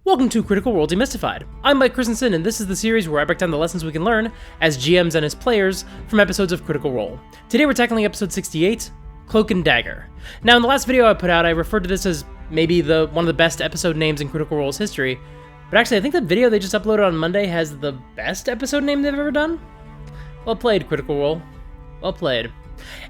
Welcome to Critical Role Demystified. I'm Mike Christensen, and this is the series where I break down the lessons we can learn as GMs and as players from episodes of Critical Role. Today we're tackling episode 68, Cloak and Dagger. Now in the last video I put out, I referred to this as maybe one of the best episode names in Critical Role's history, but actually I think the video they just uploaded on Monday has the best episode name they've ever done. Well played, Critical Role. Well played.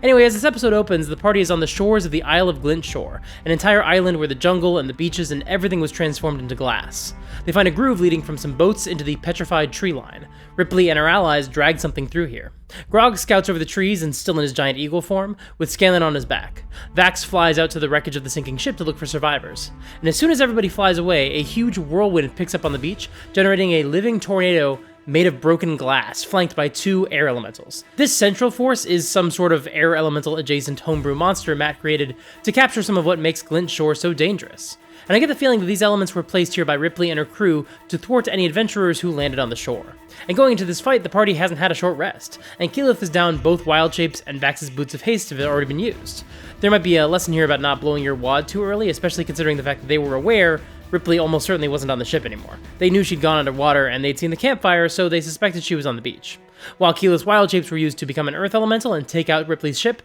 Anyway, as this episode opens, the party is on the shores of the Isle of Glint Shore, an entire island where the jungle and the beaches and everything was transformed into glass. They find a groove leading from some boats into the petrified tree line. Ripley and her allies drag something through here. Grog scouts over the trees and still in his giant eagle form, with Kynan on his back. Vax flies out to the wreckage of the sinking ship to look for survivors. And as soon as everybody flies away, a huge whirlwind picks up on the beach, generating a living tornado made of broken glass, flanked by two air elementals. This central force is some sort of air elemental adjacent homebrew monster Matt created to capture some of what makes Glint Shore so dangerous. And I get the feeling that these elements were placed here by Ripley and her crew to thwart any adventurers who landed on the shore. And going into this fight, the party hasn't had a short rest, and Keyleth is down both wild shapes and Vax's boots of haste have already been used. There might be a lesson here about not blowing your wad too early, especially considering the fact that they were aware Ripley almost certainly wasn't on the ship anymore. They knew she'd gone underwater and they'd seen the campfire, so they suspected she was on the beach. While Keyleth's wild shapes were used to become an earth elemental and take out Ripley's ship,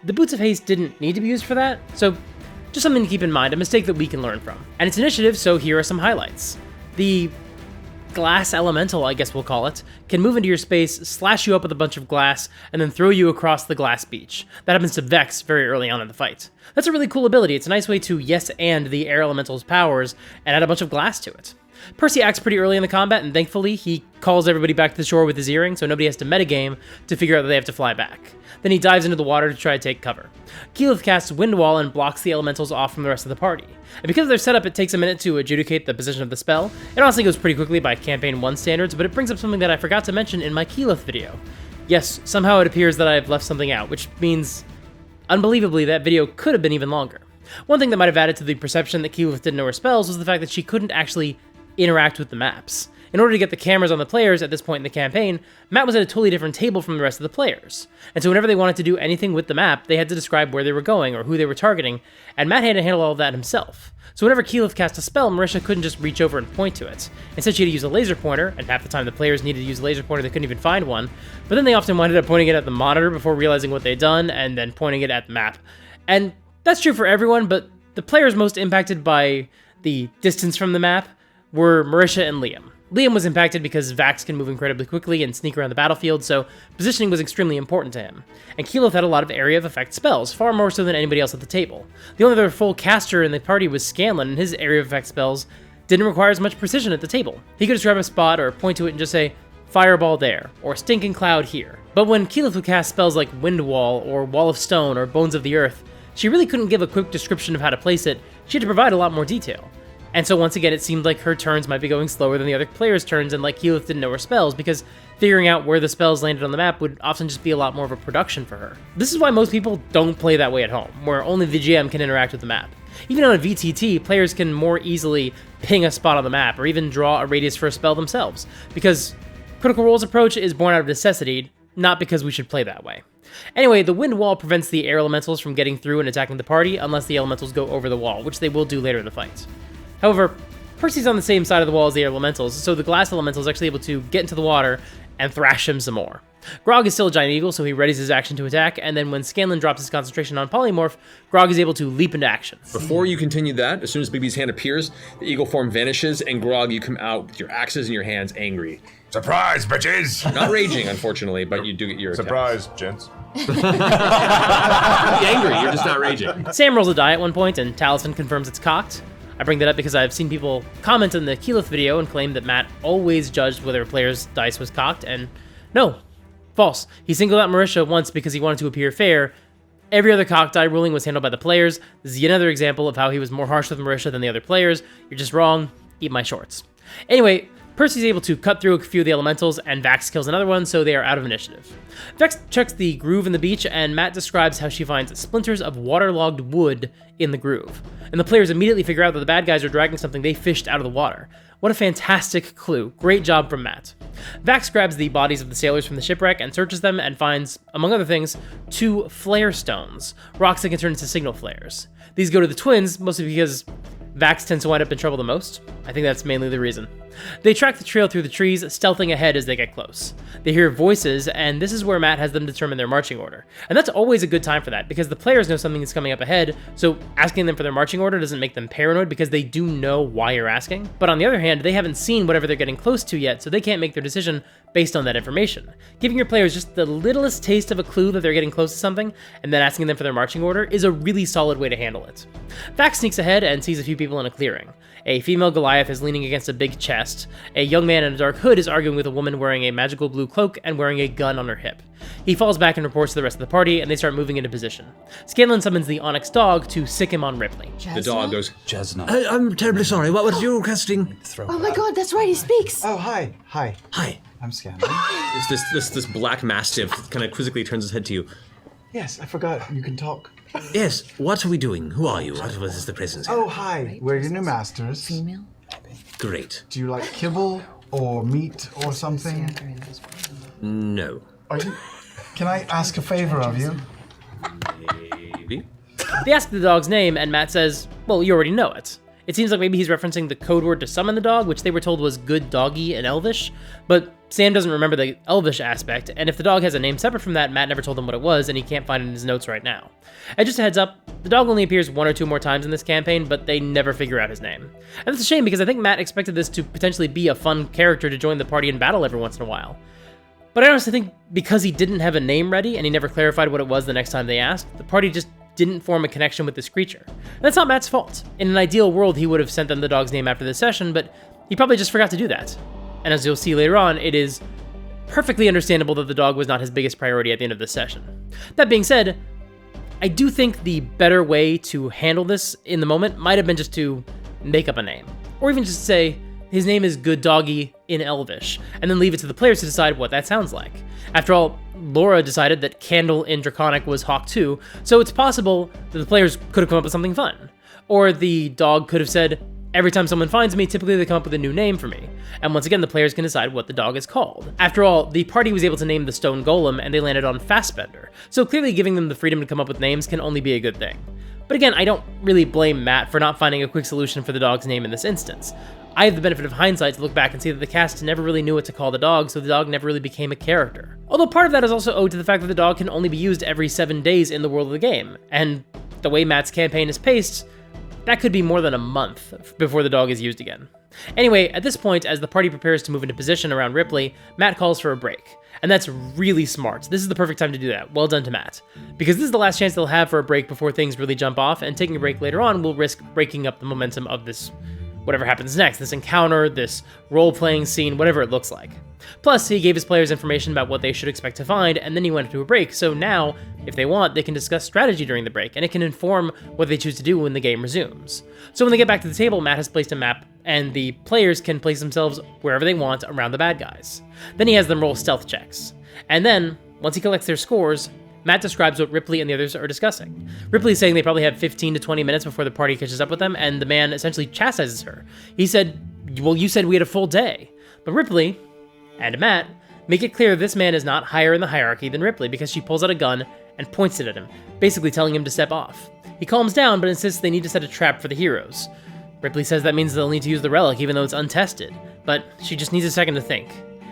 the boots of haste didn't need to be used for that, so just something to keep in mind, a mistake that we can learn from. And it's initiative, so here are some highlights. The glass elemental, I guess we'll call it, can move into your space, slash you up with a bunch of glass, and then throw you across the glass beach. That happens to Vex very early on in the fight. That's a really cool ability. It's a nice way to yes-and the air elemental's powers and add a bunch of glass to it. Percy acts pretty early in the combat, and thankfully he calls everybody back to the shore with his earring, so nobody has to metagame to figure out that they have to fly back. Then he dives into the water to try to take cover. Keyleth casts Wind Wall and blocks the elementals off from the rest of the party. And because of their setup, it takes a minute to adjudicate the position of the spell. It honestly goes pretty quickly by Campaign 1 standards, but it brings up something that I forgot to mention in my Keyleth video. Yes, somehow it appears that I've left something out, which means, unbelievably, that video could have been even longer. One thing that might have added to the perception that Keyleth didn't know her spells was the fact that she couldn't actually interact with the maps. In order to get the cameras on the players at this point in the campaign, Matt was at a totally different table from the rest of the players. And so whenever they wanted to do anything with the map, they had to describe where they were going or who they were targeting, and Matt had to handle all of that himself. So whenever Keyleth cast a spell, Marisha couldn't just reach over and point to it. Instead, she had to use a laser pointer, and half the time the players needed to use a laser pointer, they couldn't even find one. But then they often wound up pointing it at the monitor before realizing what they'd done, and then pointing it at the map. And that's true for everyone, but the players most impacted by the distance from the map were Marisha and Liam. Liam was impacted because Vax can move incredibly quickly and sneak around the battlefield, so positioning was extremely important to him. And Keyleth had a lot of area of effect spells, far more so than anybody else at the table. The only other full caster in the party was Scanlan, and his area of effect spells didn't require as much precision at the table. He could just grab a spot or point to it and just say, Fireball there, or Stinking Cloud here. But when Keyleth would cast spells like Wind Wall, or Wall of Stone, or Bones of the Earth, she really couldn't give a quick description of how to place it. She had to provide a lot more detail. And so once again, it seemed like her turns might be going slower than the other players' turns, and like Keyleth didn't know her spells, because figuring out where the spells landed on the map would often just be a lot more of a production for her. This is why most people don't play that way at home, where only the GM can interact with the map. Even on a VTT, players can more easily ping a spot on the map, or even draw a radius for a spell themselves, because Critical Role's approach is born out of necessity, not because we should play that way. Anyway, the Wind Wall prevents the air elementals from getting through and attacking the party, unless the elementals go over the wall, which they will do later in the fight. However, Percy's on the same side of the wall as the air elementals, so the glass elemental is actually able to get into the water and thrash him some more. Grog is still a giant eagle, so he readies his action to attack, and then when Scanlan drops his concentration on polymorph, Grog is able to leap into action. Before you continue that, as soon as Bigby's hand appears, the eagle form vanishes, and Grog, you come out with your axes in your hands, angry. Surprise, bitches! Not raging, unfortunately, but you do get your Surprise, gents. Be angry, you're just not raging. Sam rolls a die at one point, and Talisman confirms it's cocked. I bring that up because I've seen people comment in the Keyleth video and claim that Matt always judged whether a player's dice was cocked, and no, false. He singled out Marisha once because he wanted to appear fair. Every other cocked die ruling was handled by the players. This is yet another example of how he was more harsh with Marisha than the other players. You're just wrong. Eat my shorts. Anyway, Percy's able to cut through a few of the elementals, and Vax kills another one, so they are out of initiative. Vex checks the groove in the beach, and Matt describes how she finds splinters of waterlogged wood in the groove. And the players immediately figure out that the bad guys are dragging something they fished out of the water. What a fantastic clue. Great job from Matt. Vax grabs the bodies of the sailors from the shipwreck and searches them and finds, among other things, 2 flare stones, rocks that can turn into signal flares. These go to the twins, mostly because Vax tends to wind up in trouble the most. I think that's mainly the reason. They track the trail through the trees, stealthing ahead as they get close. They hear voices, and this is where Matt has them determine their marching order. And that's always a good time for that, because the players know something is coming up ahead, so asking them for their marching order doesn't make them paranoid because they do know why you're asking. But on the other hand, they haven't seen whatever they're getting close to yet, so they can't make their decision based on that information. Giving your players just the littlest taste of a clue that they're getting close to something, and then asking them for their marching order is a really solid way to handle it. Vax sneaks ahead and sees a few people in a clearing. A female Goliath is leaning against a big chest. A young man in a dark hood is arguing with a woman wearing a magical blue cloak and wearing a gun on her hip. He falls back and reports to the rest of the party, and they start moving into position. Scanlan summons the Onyx dog to sick him on Ripley. The dog goes, Chesnut. I'm terribly sorry. What was you requesting? Oh my god, that's right, he speaks! Oh, hi. Hi. Hi. I'm Scanlan. this black mastiff kind of quizzically turns his head to you. Yes, I forgot. You can talk. Yes, what are we doing? Who are you? What is the presence here? Oh, hi. We're your new masters. Female? Great. Do you like kibble or meat or something? No. Are you... Can I ask a favor of you? Maybe. They ask the dog's name, and Matt says, well, you already know it. It seems like maybe he's referencing the code word to summon the dog, which they were told was good doggy in Elvish, but Sam doesn't remember the Elvish aspect, and if the dog has a name separate from that, Matt never told him what it was, and he can't find it in his notes right now. And just a heads up, the dog only appears 1 or 2 more times in this campaign, but they never figure out his name. And that's a shame, because I think Matt expected this to potentially be a fun character to join the party in battle every once in a while. But I honestly think because he didn't have a name ready, and he never clarified what it was the next time they asked, the party just didn't form a connection with this creature. And that's not Matt's fault. In an ideal world, he would have sent them the dog's name after this session, but he probably just forgot to do that. And as you'll see later on, it is perfectly understandable that the dog was not his biggest priority at the end of this session. That being said, I do think the better way to handle this in the moment might have been just to make up a name. Or even just say, his name is Good Doggy in Elvish, and then leave it to the players to decide what that sounds like. After all, Laura decided that Candle in Draconic was Hawk 2, so it's possible that the players could have come up with something fun. Or the dog could have said, every time someone finds me, typically they come up with a new name for me. And once again, the players can decide what the dog is called. After all, the party was able to name the stone golem, and they landed on Fastbender, so clearly giving them the freedom to come up with names can only be a good thing. But again, I don't really blame Matt for not finding a quick solution for the dog's name in this instance. I have the benefit of hindsight to look back and see that the cast never really knew what to call the dog, so the dog never really became a character. Although part of that is also owed to the fact that the dog can only be used every 7 days in the world of the game, and the way Matt's campaign is paced, that could be more than a month before the dog is used again. Anyway, at this point, as the party prepares to move into position around Ripley, Matt calls for a break. And that's really smart. This is the perfect time to do that. Well done to Matt. Because this is the last chance they'll have for a break before things really jump off, and taking a break later on will risk breaking up the momentum of this whatever happens next, this encounter, this role-playing scene, whatever it looks like. Plus, he gave his players information about what they should expect to find, and then he went into a break, so now, if they want, they can discuss strategy during the break, and it can inform what they choose to do when the game resumes. So when they get back to the table, Matt has placed a map, and the players can place themselves wherever they want around the bad guys. Then he has them roll stealth checks. And then, once he collects their scores, Matt describes what Ripley and the others are discussing. Ripley is saying they probably have 15 to 20 minutes before the party catches up with them, and the man essentially chastises her. He said, well, you said we had a full day. But Ripley, and Matt, make it clear this man is not higher in the hierarchy than Ripley because she pulls out a gun and points it at him, basically telling him to step off. He calms down, but insists they need to set a trap for the heroes. Ripley says that means they'll need to use the relic even though it's untested, but she just needs a second to think.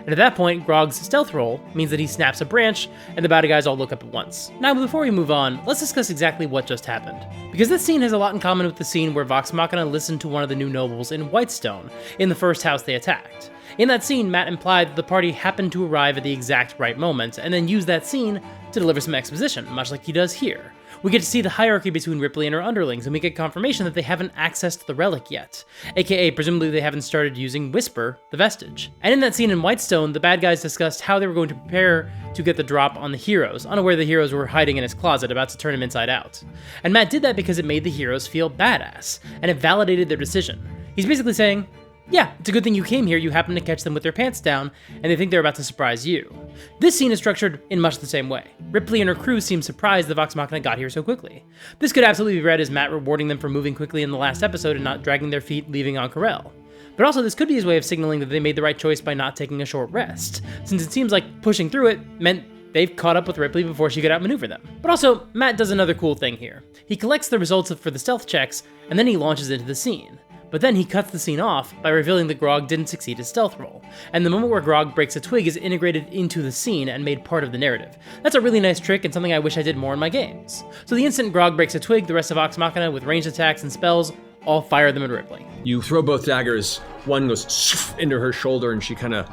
And at that point, Grog's stealth roll means that he snaps a branch, and the bad guys all look up at once. Now, before we move on, let's discuss exactly what just happened. Because this scene has a lot in common with the scene where Vox Machina listened to one of the new nobles in Whitestone, in the first house they attacked. In that scene, Matt implied that the party happened to arrive at the exact right moment, and then used that scene to deliver some exposition, much like he does here. We get to see the hierarchy between Ripley and her underlings, and we get confirmation that they haven't accessed the relic yet, aka presumably they haven't started using Whisper, the vestige. And in that scene in Whitestone, the bad guys discussed how they were going to prepare to get the drop on the heroes, unaware the heroes were hiding in his closet about to turn him inside out. And Matt did that because it made the heroes feel badass, and it validated their decision. He's basically saying, yeah, it's a good thing you came here, you happened to catch them with their pants down, and they think they're about to surprise you. This scene is structured in much the same way. Ripley and her crew seem surprised that Vox Machina got here so quickly. This could absolutely be read as Matt rewarding them for moving quickly in the last episode and not dragging their feet leaving Ank'Harel. But also this could be his way of signaling that they made the right choice by not taking a short rest, since it seems like pushing through it meant they've caught up with Ripley before she could outmaneuver them. But also, Matt does another cool thing here. He collects the results for the stealth checks, and then he launches into the scene. But then he cuts the scene off by revealing that Grog didn't succeed his stealth roll, and the moment where Grog breaks a twig is integrated into the scene and made part of the narrative. That's a really nice trick and something I wish I did more in my games. So the instant Grog breaks a twig, the rest of Vox Machina with ranged attacks and spells all fire them at Ripley. You throw both daggers, one goes into her shoulder and she kind of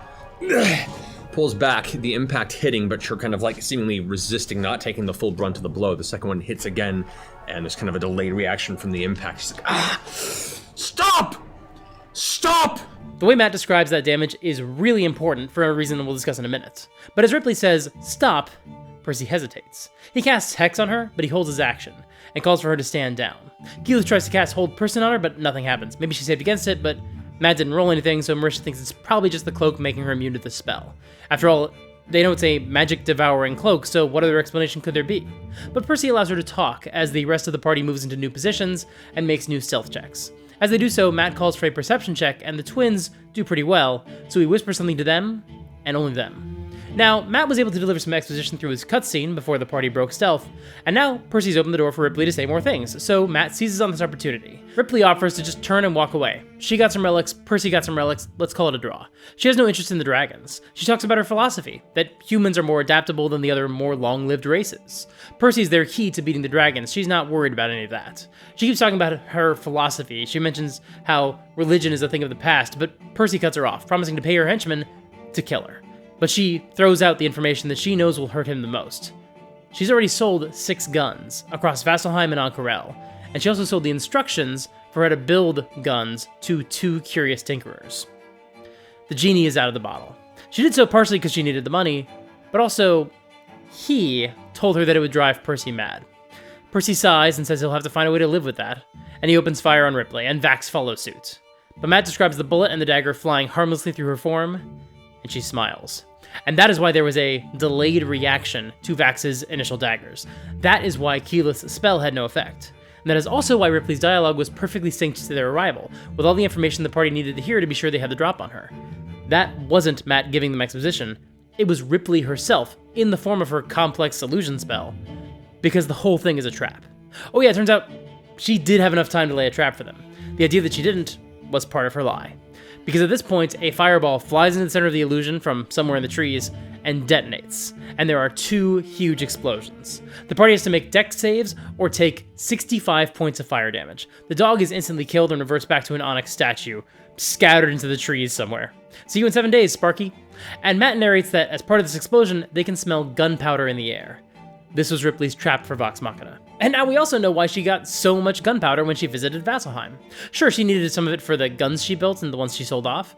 pulls back, the impact hitting, but you're kind of like seemingly resisting, not taking the full brunt of the blow. The second one hits again, and there's kind of a delayed reaction from the impact. She's like, ah! Stop! Stop! The way Matt describes that damage is really important for a reason we'll discuss in a minute. But as Ripley says, stop, Percy hesitates. He casts Hex on her, but he holds his action, and calls for her to stand down. Keyleth tries to cast Hold Person on her, but nothing happens. Maybe she saved against it, but Matt didn't roll anything, so Mercer thinks it's probably just the cloak making her immune to the spell. After all, they know it's a magic-devouring cloak, so what other explanation could there be? But Percy allows her to talk, as the rest of the party moves into new positions and makes new stealth checks. As they do so, Matt calls for a perception check, and the twins do pretty well, so he whispers something to them, and only them. Now, Matt was able to deliver some exposition through his cutscene before the party broke stealth, and now Percy's opened the door for Ripley to say more things, so Matt seizes on this opportunity. Ripley offers to just turn and walk away. She got some relics, Percy got some relics, let's call it a draw. She has no interest in the dragons. She talks about her philosophy, that humans are more adaptable than the other more long-lived races. Percy's their key to beating the dragons, she's not worried about any of that. She keeps talking about her philosophy, she mentions how religion is a thing of the past, but Percy cuts her off, promising to pay her henchmen to kill her. But she throws out the information that she knows will hurt him the most. She's already sold 6 guns across Vasselheim and Ank'Harel, and she also sold the instructions for how to build guns to 2 curious tinkerers. The genie is out of the bottle. She did so partially because she needed the money, but also he told her that it would drive Percy mad. Percy sighs and says he'll have to find a way to live with that, and he opens fire on Ripley, and Vax follows suit. But Matt describes the bullet and the dagger flying harmlessly through her form, and she smiles. And that is why there was a delayed reaction to Vax's initial daggers. That is why Keyleth's spell had no effect. And that is also why Ripley's dialogue was perfectly synced to their arrival, with all the information the party needed to hear to be sure they had the drop on her. That wasn't Matt giving them exposition, it was Ripley herself, in the form of her complex illusion spell, because the whole thing is a trap. Oh yeah, it turns out she did have enough time to lay a trap for them. The idea that she didn't was part of her lie. Because at this point, a fireball flies into the center of the illusion from somewhere in the trees and detonates, and there are 2 huge explosions. The party has to make dex saves or take 65 points of fire damage. The dog is instantly killed and reverts back to an onyx statue, scattered into the trees somewhere. See you in 7 days, Sparky. And Matt narrates that as part of this explosion, they can smell gunpowder in the air. This was Ripley's trap for Vox Machina. And now we also know why she got so much gunpowder when she visited Vasselheim. Sure, she needed some of it for the guns she built and the ones she sold off,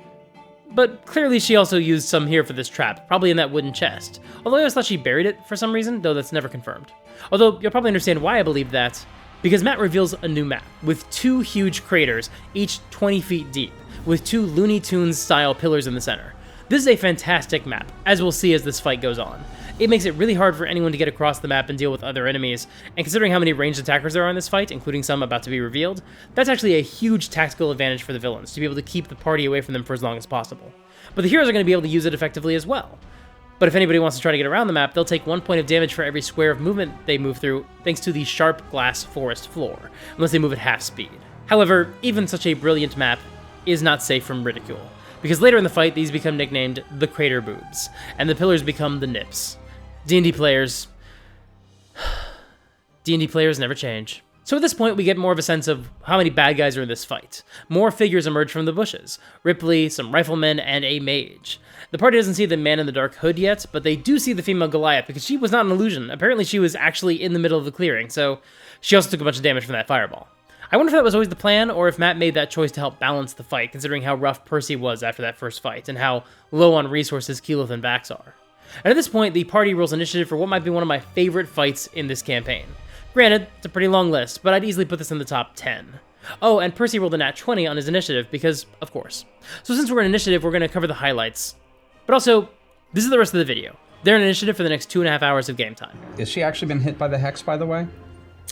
but clearly she also used some here for this trap, probably in that wooden chest. Although I always thought she buried it for some reason, though that's never confirmed. Although you'll probably understand why I believe that, because Matt reveals a new map, with 2 huge craters, each 20 feet deep, with 2 Looney Tunes-style pillars in the center. This is a fantastic map, as we'll see as this fight goes on. It makes it really hard for anyone to get across the map and deal with other enemies, and considering how many ranged attackers there are in this fight, including some about to be revealed, that's actually a huge tactical advantage for the villains, to be able to keep the party away from them for as long as possible. But the heroes are going to be able to use it effectively as well. But if anybody wants to try to get around the map, they'll take 1 point of damage for every square of movement they move through, thanks to the sharp glass forest floor, unless they move at half speed. However, even such a brilliant map is not safe from ridicule, because later in the fight, these become nicknamed the Crater Boobs, and the pillars become the Nips. D&D players never change. So at this point, we get more of a sense of how many bad guys are in this fight. More figures emerge from the bushes. Ripley, some riflemen, and a mage. The party doesn't see the man in the dark hood yet, but they do see the female Goliath, because she was not an illusion. Apparently she was actually in the middle of the clearing, so she also took a bunch of damage from that fireball. I wonder if that was always the plan, or if Matt made that choice to help balance the fight, considering how rough Percy was after that first fight, and how low on resources Keyleth and Vax are. And at this point, the party rolls initiative for what might be one of my favorite fights in this campaign. Granted, it's a pretty long list, but I'd easily put this in the top 10. Oh, and Percy rolled a nat 20 on his initiative, because, of course. So since we're in initiative, we're going to cover the highlights. But also, this is the rest of the video. They're in initiative for the next 2.5 hours of game time. Has she actually been hit by the hex, by the way?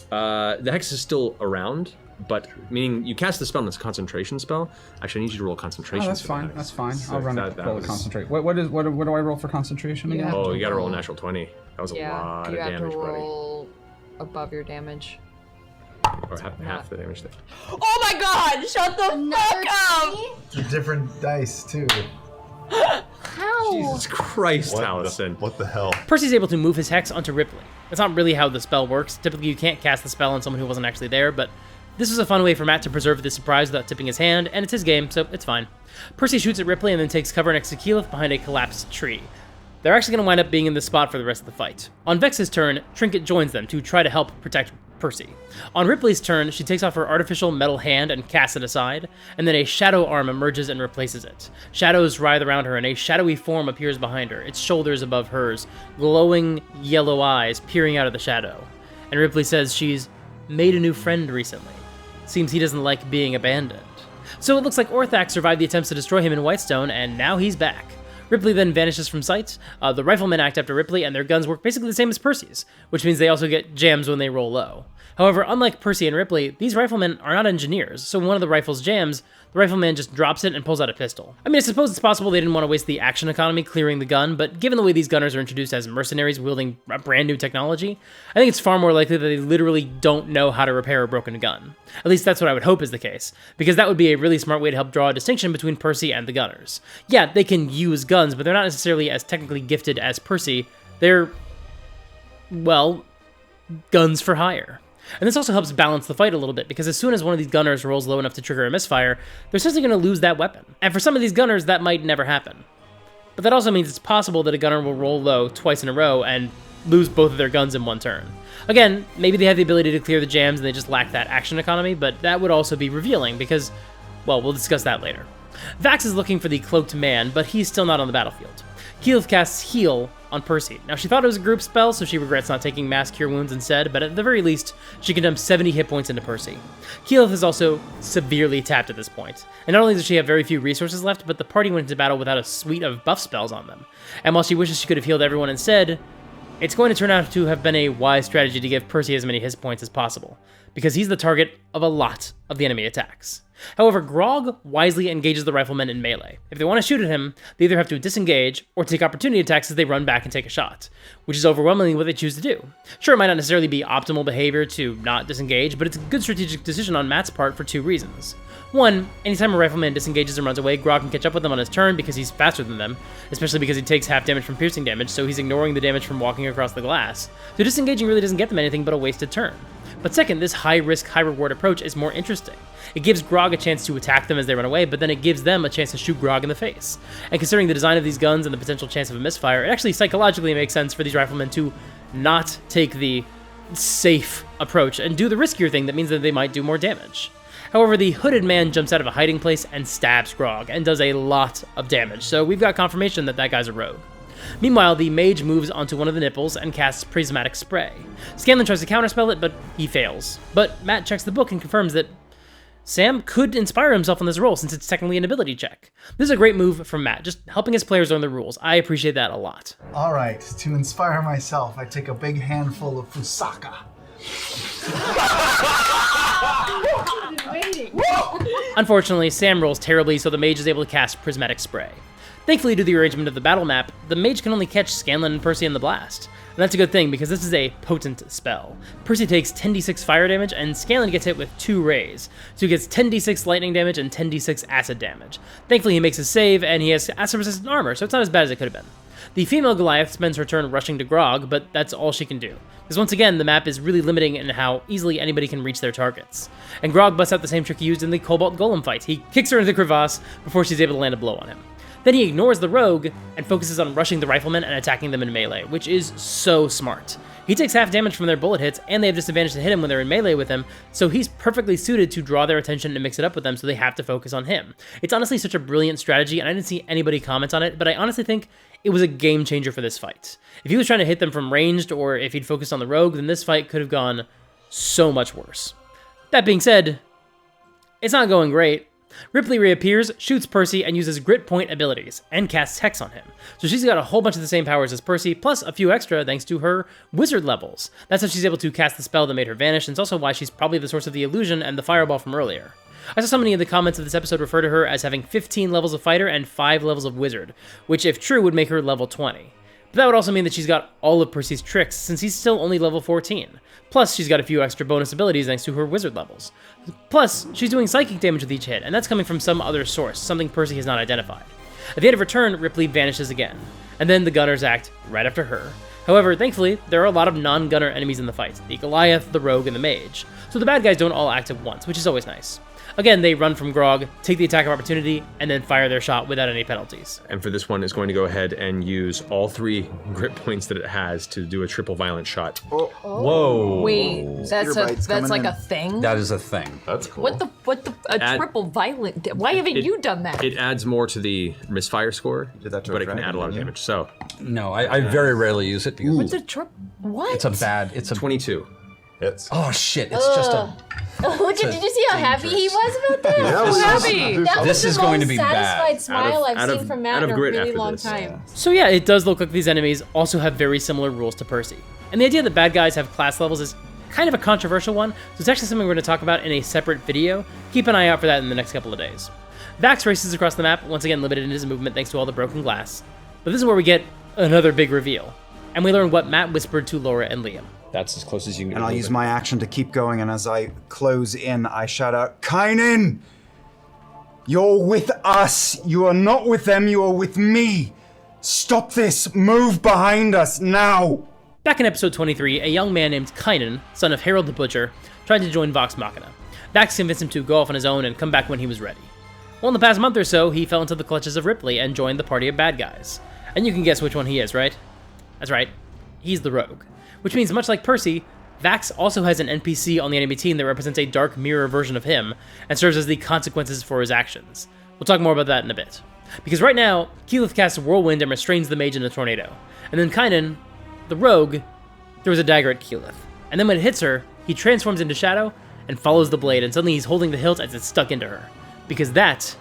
The hex is still around. but meaning you cast the spell and it's a concentration spell. Actually, I need you to roll concentration. Oh, that's for fine. that. That's fine. So I'll roll a concentrate. What do I roll for concentration again? Oh, you got to roll a natural 20. That was a lot of you have damage, to buddy. roll above your damage. Or half the damage there. Oh my god! Shut the fuck up! It's a different dice, too. How? Jesus Christ, Allison. What the hell? Percy's able to move his hex onto Ripley. That's not really how the spell works. Typically, you can't cast the spell on someone who wasn't actually there, but this was a fun way for Matt to preserve the surprise without tipping his hand, and it's his game, so it's fine. Percy shoots at Ripley and then takes cover next to Keyleth behind a collapsed tree. They're actually going to wind up being in this spot for the rest of the fight. On Vex's turn, Trinket joins them to try to help protect Percy. On Ripley's turn, she takes off her artificial metal hand and casts it aside, and then a shadow arm emerges and replaces it. Shadows writhe around her, and a shadowy form appears behind her, its shoulders above hers, glowing yellow eyes peering out of the shadow. And Ripley says she's made a new friend recently. Seems he doesn't like being abandoned. So it looks like Orthac survived the attempts to destroy him in Whitestone, and now he's back. Ripley then vanishes from sight. The riflemen act after Ripley, and their guns work basically the same as Percy's, which means they also get jams when they roll low. However, unlike Percy and Ripley, these riflemen are not engineers, so when one of the rifles jams, the rifleman just drops it and pulls out a pistol. I mean, I suppose it's possible they didn't want to waste the action economy clearing the gun, but given the way these gunners are introduced as mercenaries wielding brand new technology, I think it's far more likely that they literally don't know how to repair a broken gun. At least that's what I would hope is the case, because that would be a really smart way to help draw a distinction between Percy and the gunners. Yeah, they can use guns, but they're not necessarily as technically gifted as Percy. They're, well, guns for hire. And this also helps balance the fight a little bit, because as soon as one of these gunners rolls low enough to trigger a misfire, they're essentially going to lose that weapon. And for some of these gunners, that might never happen. But that also means it's possible that a gunner will roll low twice in a row and lose both of their guns in one turn. Again, maybe they have the ability to clear the jams and they just lack that action economy, but that would also be revealing because, well, we'll discuss that later. Vax is looking for the cloaked man, but he's still not on the battlefield. Keyleth casts Heal on Percy. Now, she thought it was a group spell, so she regrets not taking Mass Cure Wounds instead, but at the very least, she can dump 70 hit points into Percy. Keyleth is also severely tapped at this point, and not only does she have very few resources left, but the party went into battle without a suite of buff spells on them. And while she wishes she could have healed everyone instead, it's going to turn out to have been a wise strategy to give Percy as many hit points as possible, because he's the target of a lot of the enemy attacks. However, Grog wisely engages the riflemen in melee. If they want to shoot at him, they either have to disengage or take opportunity attacks as they run back and take a shot, which is overwhelmingly what they choose to do. Sure, it might not necessarily be optimal behavior to not disengage, but it's a good strategic decision on Matt's part for two reasons. One, anytime a rifleman disengages and runs away, Grog can catch up with them on his turn because he's faster than them, especially because he takes half damage from piercing damage, so he's ignoring the damage from walking across the glass. So disengaging really doesn't get them anything but a wasted turn. But second, this high-risk, high-reward approach is more interesting. It gives Grog a chance to attack them as they run away, but then it gives them a chance to shoot Grog in the face. And considering the design of these guns and the potential chance of a misfire, it actually psychologically makes sense for these riflemen to not take the safe approach and do the riskier thing that means that they might do more damage. However, the hooded man jumps out of a hiding place and stabs Grog and does a lot of damage, so we've got confirmation that that guy's a rogue. Meanwhile, the mage moves onto one of the nipples and casts Prismatic Spray. Scanlan tries to counterspell it, but he fails. But Matt checks the book and confirms that Sam could inspire himself on this roll since it's technically an ability check. This is a great move from Matt, just helping his players learn the rules. I appreciate that a lot. All right, to inspire myself, I take a big handful of Fusaka. Unfortunately, Sam rolls terribly, so the mage is able to cast Prismatic Spray. Thankfully, due to the arrangement of the battle map, the mage can only catch Scanlan and Percy in the blast. And that's a good thing, because this is a potent spell. Percy takes 10d6 fire damage, and Scanlan gets hit with 2 rays. So he gets 10d6 lightning damage and 10d6 acid damage. Thankfully, he makes a save, and he has acid-resistant armor, so it's not as bad as it could have been. The female Goliath spends her turn rushing to Grog, but that's all she can do. Because once again, the map is really limiting in how easily anybody can reach their targets. And Grog busts out the same trick he used in the Cobalt Golem fight. He kicks her into the crevasse before she's able to land a blow on him. Then he ignores the rogue and focuses on rushing the riflemen and attacking them in melee, which is so smart. He takes half damage from their bullet hits, and they have disadvantage to hit him when they're in melee with him, so he's perfectly suited to draw their attention and mix it up with them, so they have to focus on him. It's honestly such a brilliant strategy, and I didn't see anybody comment on it, but I honestly think it was a game changer for this fight. If he was trying to hit them from ranged, or if he'd focused on the rogue, then this fight could have gone so much worse. That being said, it's not going great. Ripley reappears, shoots Percy, and uses grit point abilities, and casts Hex on him. So she's got a whole bunch of the same powers as Percy, plus a few extra thanks to her wizard levels. That's how she's able to cast the spell that made her vanish, and it's also why she's probably the source of the illusion and the fireball from earlier. I saw so many of the comments of this episode refer to her as having 15 levels of fighter and 5 levels of wizard, which if true would make her level 20. But that would also mean that she's got all of Percy's tricks, since he's still only level 14. Plus, she's got a few extra bonus abilities thanks to her wizard levels. Plus, she's doing psychic damage with each hit, and that's coming from some other source, something Percy has not identified. At the end of her turn, Ripley vanishes again, and then the gunners act right after her. However, thankfully, there are a lot of non-gunner enemies in the fight, the Goliath, the Rogue, and the Mage, so the bad guys don't all act at once, which is always nice. Again, they run from Grog, take the attack of opportunity, and then fire their shot without any penalties. And for this one, it's going to go ahead and use all 3 grit points that it has to do a triple violent shot. Whoa. Wait, that's like a thing? That is a thing. That's cool. What the triple violent? Why haven't you done that? It adds more to the misfire score, Did that to but a it can dragon, add a lot of didn't you? damage. So, No, I very rarely use it because What's a what? it's a 22. Hits. Oh shit, it's just a Look at, did you see how happy he was about that? Yeah, So this is- happy. That was this the is going to most be satisfied bad. smile Out I've of- seen from out Matt of in a grit really after long this. time. So yeah, it does look like these enemies also have very similar rules to Percy. And the idea that bad guys have class levels is kind of a controversial one, so it's actually something we're going to talk about in a separate video. Keep an eye out for that in the next couple of days. Vax races across the map, once again limited in his movement thanks to all the broken glass. But this is where we get another big reveal, and we learn what Matt whispered to Laura and Liam. That's as close as you can get. And to I'll use movement. my action to keep going, and as I close in, I shout out, Kynan! You're with us! You are not with them, you are with me! Stop this! Move behind us, now! Back in episode 23, a young man named Kynan, son of Harold the Butcher, tried to join Vox Machina. Vax convinced him to go off on his own and come back when he was ready. Well, in the past month or so, he fell into the clutches of Ripley and joined the party of bad guys. And you can guess which one he is, right? That's right, he's the Rogue. Which means, much like Percy, Vax also has an NPC on the enemy team that represents a dark mirror version of him, and serves as the consequences for his actions. We'll talk more about that in a bit. Because right now, Keyleth casts Whirlwind and restrains the Mage in a tornado. And then Kynan, the Rogue, throws a dagger at Keyleth. And then when it hits her, he transforms into Shadow and follows the blade, and suddenly he's holding the hilt as it's stuck into her. Because that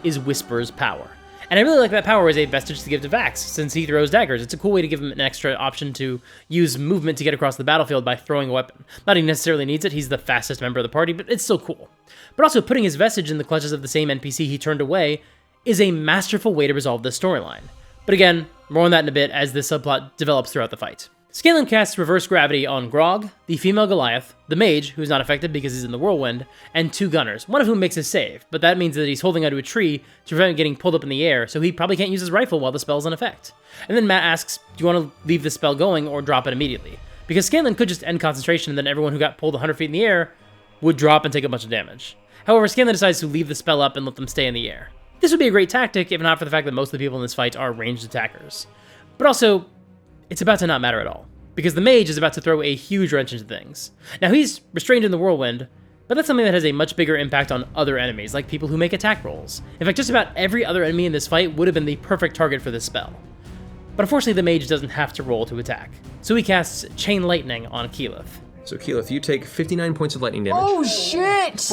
is Whisper's power. And I really like that power as a vestige to give to Vax, since he throws daggers. It's a cool way to give him an extra option to use movement to get across the battlefield by throwing a weapon. Not that he necessarily needs it, he's the fastest member of the party, but it's still cool. But also, putting his vestige in the clutches of the same NPC he turned away is a masterful way to resolve this storyline. But again, more on that in a bit as this subplot develops throughout the fight. Scanlan casts Reverse Gravity on Grog, the female Goliath, the Mage, who's not affected because he's in the Whirlwind, and 2 gunners, one of whom makes a save, but that means that he's holding onto a tree to prevent him getting pulled up in the air, so he probably can't use his rifle while the spell's in effect. And then Matt asks, do you want to leave the spell going or drop it immediately? Because Scanlan could just end concentration and then everyone who got pulled 100 feet in the air would drop and take a bunch of damage. However, Scanlan decides to leave the spell up and let them stay in the air. This would be a great tactic if not for the fact that most of the people in this fight are ranged attackers. But also, it's about to not matter at all, because the Mage is about to throw a huge wrench into things. Now he's restrained in the Whirlwind, but that's something that has a much bigger impact on other enemies, like people who make attack rolls. In fact, just about every other enemy in this fight would have been the perfect target for this spell. But unfortunately, the Mage doesn't have to roll to attack, so he casts Chain Lightning on Keyleth. So Keyleth, you take 59 points of lightning damage. Oh shit!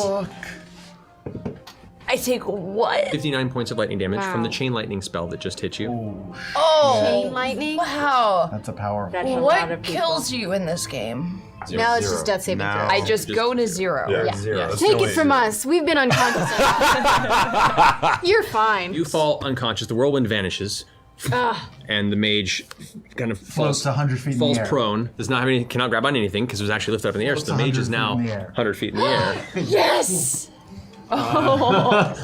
I take what? 59 points of lightning damage from the chain lightning spell that just hit you. Oh, Chain lightning? wow. That's a powerful. What kills you in this game? Now it's just death saving throw. Now- I just go to 0. Yeah. Zero. That's Take the it from only- us. We've been unconscious. You're fine. You fall unconscious, the whirlwind vanishes, and the mage kind of Floats to 100 feet in the falls air. prone, does not have any, cannot grab on anything because it was actually lifted up in the air, so the mage is 100 feet now in the air. 100 feet in the air. Yes! Dylan!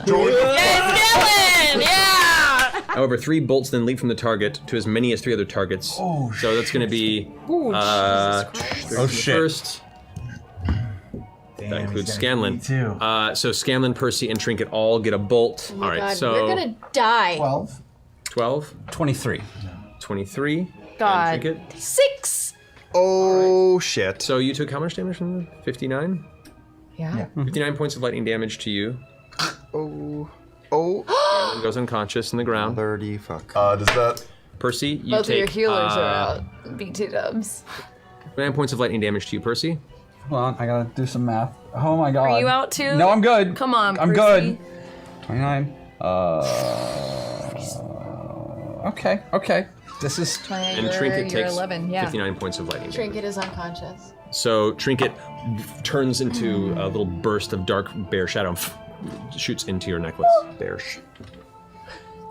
Yeah! However, 3 bolts then leap from the target to as many as 3 other targets. Oh, so that's going to be Oh shit. first. That includes Scanlan. Too. So Scanlan, Percy, and Trinket all get a bolt. Oh my all right, God, so we're gonna die. 12. 12, 23. 23, God. and Trinket. 6! Oh, shit. So you took how much damage from the 59? Yeah. 59 points of lightning damage to you. Oh, Scanlan goes unconscious in the ground. 30, fuck. Does that? Percy, you Both of your take healers are out. BT dubs. 9 points of lightning damage to you, Percy. Hold on, I gotta do some math. Oh my god. Are you out too? No, I'm good. Come on, I'm Percy. good. 29. Okay. This is... And Trinket takes 11, yeah. 59 points of lightning damage. Trinket is unconscious. So Trinket turns into a little burst of dark bear shadow, shoots into your necklace.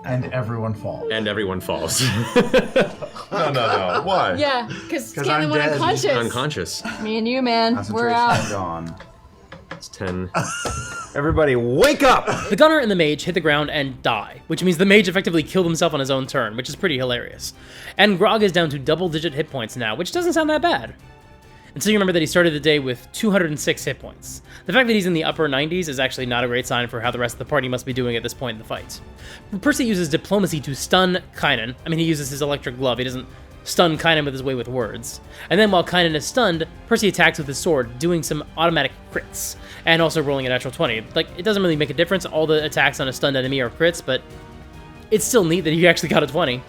And everyone falls. And everyone falls. No. Why? Yeah, because I'm Kynan went dead. unconscious. Unconscious. Me and you, man. We're Concentration's out. gone. It's 10. Everybody, wake up! The gunner and the mage hit the ground and die, which means the mage effectively killed himself on his own turn, which is pretty hilarious. And Grog is down to double-digit hit points now, which doesn't sound that bad. Until you remember that he started the day with 206 hit points. The fact that he's in the upper 90s is actually not a great sign for how the rest of the party must be doing at this point in the fight. Percy uses diplomacy to stun Kynan. I mean, he uses his electric glove. He doesn't stun Kynan with his way with words. And then while Kynan is stunned, Percy attacks with his sword, doing some automatic crits, and also rolling a natural 20. Like, it doesn't really make a difference. All the attacks on a stunned enemy are crits, but it's still neat that he actually got a 20.